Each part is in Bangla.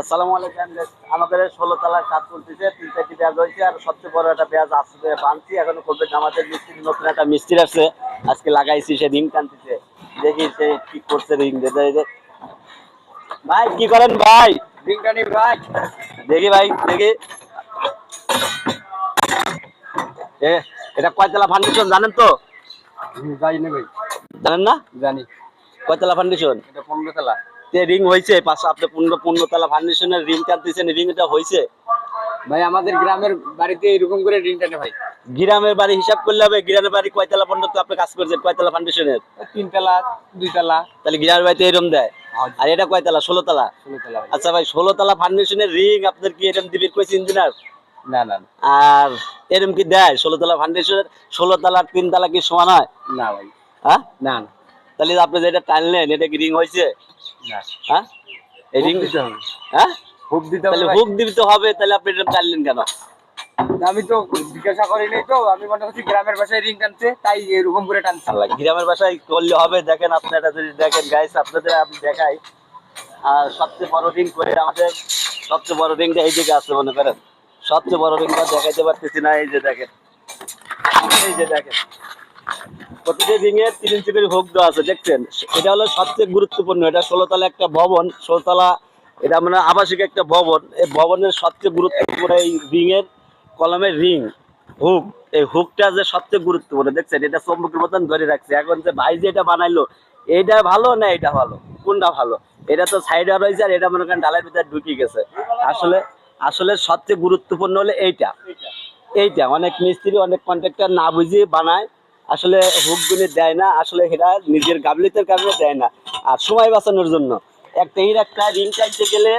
আসসালামু আলাইকুম। আমাদের 16 তলার কাজ চলতেছে, 3-4টি পেঁয়াজ হয়েছে আর সবচেয়ে বড় একটা পেঁয়াজ আসবে বানছি এখনো করবে। আমাদের মিস্ত্রি নতুন একটা মিস্ত্রি আছে, আজকে লাগাইছি, সে রিং টানতেছে, দেখি সে কি করছে। রিং ভাই কি করেন ভাই? রিং টানি ভাই। দেখি ভাই দেখি এটা কয়তলা ফাউন্ডেশন জানেন তো? জানি না ভাই। জানেন না? জানি। কয়তলা ফাউন্ডেশন? এটা 15 তলা। রিং হয়েছে পাঁচশো, আপনি 15 তলা ফাউন্ডেশনের রিং টানতেছেন, রিং এটা হয়েছে ভাই আমাদের গ্রামের বাড়িতে এরকম করে রিং টানে ভাই। গ্রামের বাড়ি হিসাব করলে হবে? গ্রামের বাড়ি কয়তলা পর্যন্ত আপনি কাজ করছেন? কয়তলা ফাউন্ডেশনের? 3 তলা 2 তলা। তাহলে গ্রামের বাড়িতে এরকম দেয়। আর এটা কয়তলা? 16 তলা। 16 তলা। আচ্ছা ভাই, 16 তলা ফাউন্ডেশনের রিং আপনার কি এরকম দিবির কইছে ইঞ্জিনিয়ার? না না আর এরকম কি দেয়? 16 তলা ফাউন্ডেশনের 16 তলার 3 তলা কি সমান হয়? না ভাই। হ্যাঁ না না তাহলে আপনি যেটা টানলেন এটা কি রিং হয়েছে? না। হ্যাঁ এই রিং দিতে হবে। হ্যাঁ হুক দিতে তাহলে হবে। হুক দিতে হবে, তাহলে আপনি এটা টানলেন কেন? আমি তো জিজ্ঞাসা করি নাই তো, আমি মনে করছি গ্রামের ভাষায় রিং টানছে তাই এরকম করে টানছে। আল্লাহ, গ্রামের বাসায় করলে হবে? দেখেন আপনারা যদি দেখেন গাইস, আপনাদের আমি দেখাই। আর সবচেয়ে বড় রিং করে আমাদের, সবচেয়ে বড় রিংটা এই দিকে আছে মনে করেন। সবচেয়ে বড় রিংটা দেখাইতে পারতেছি না, এই যে দেখেন, এই যে দেখেন প্রতিটি রিং এর 3 ইঞ্চি করে হুক দেওয়া আছে, দেখছেন? এটা হলো সবচেয়ে গুরুত্বপূর্ণ। এটা 16 তলা একটা ভবন, 16 তলা, এটা মানে আবাসিক একটা ভবন। এই ভবনের সবচেয়ে গুরুত্বপূর্ণ এই রিং এর কলমের রিং হুক। এই হুকটা যে সবচেয়ে গুরুত্বপূর্ণ, দেখছেন? এটা চম্বকের মতন ধরে রাখছে। এখন যে ভাই যে এটা বানাইলো, এইটা ভালো না এটা ভালো? কোনটা ভালো? এটা তো সাইডে রয়েছে আর এটা মনে করেন ডালের ভিতরে ঢুকে গেছে। আসলে আসলে সবচেয়ে গুরুত্বপূর্ণ হলো এইটা। এইটা অনেক মিস্ত্রি, অনেক কন্ট্রাক্টর না বুঝিয়ে বানায়, আসলে হুকগুলি দেয় না, আসলে এটা নিজের গাফিলতির কারণে দেয় না। আর সময় বাঁচানোর জন্য একটা রিং টানতে গেলে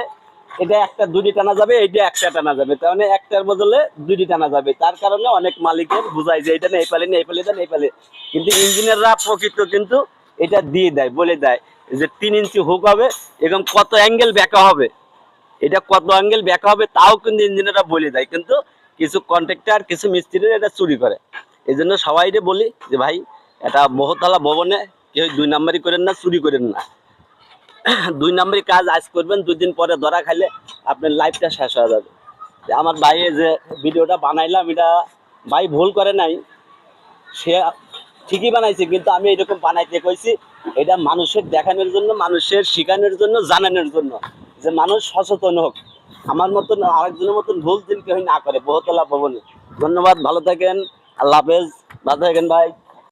এটা একটা দুটি টানা যাবে, এইটা একটা টানা যাবে, তার মানে একটার বদলে দুটি টানা যাবে। তার কারণে অনেক মালিকের বুঝায় যে এটা না এই পালে না এই পালে দেন এই পালে, কিন্তু ইঞ্জিনিয়াররা প্রকৃত কিন্তু এটা দিয়ে দেয়, বলে দেয় যে 3 ইঞ্চি হুক হবে এবং কত অ্যাঙ্গেল ব্যাকা হবে, এটা কত অ্যাঙ্গেল ব্যাকা হবে তাও কিন্তু ইঞ্জিনিয়াররা বলে দেয়। কিন্তু কিছু কন্ট্রাক্টর, কিছু মিস্ত্রিরা এটা চুরি করে। এই জন্য সবাইকে বলি যে ভাই, এটা বহুতলা ভবনে কেউ 2 নাম্বারই করেন না, চুরি করেন না। 2 নাম্বারই কাজ আজ করবেন, 2 দিন পরে ধরা খাইলে আপনার লাইফটা শেষ হয়ে যাবে। আমার ভাইয়ে যে ভিডিওটা বানাইলাম, এটা ভাই ভুল করে নাই, সে ঠিকই বানাইছে, কিন্তু আমি এরকম বানাইতে কইছি এটা মানুষের দেখানোর জন্য, মানুষের শিখানোর জন্য, জানানোর জন্য, যে মানুষ সচেতন হোক, আমার মতন আরেকজনের মতন ভুল দিন কেউ না করে বহুতলা ভবনে। ধন্যবাদ, ভালো থাকেন, আল্লাহ হাফেজ, ভালো থাকেন ভাই।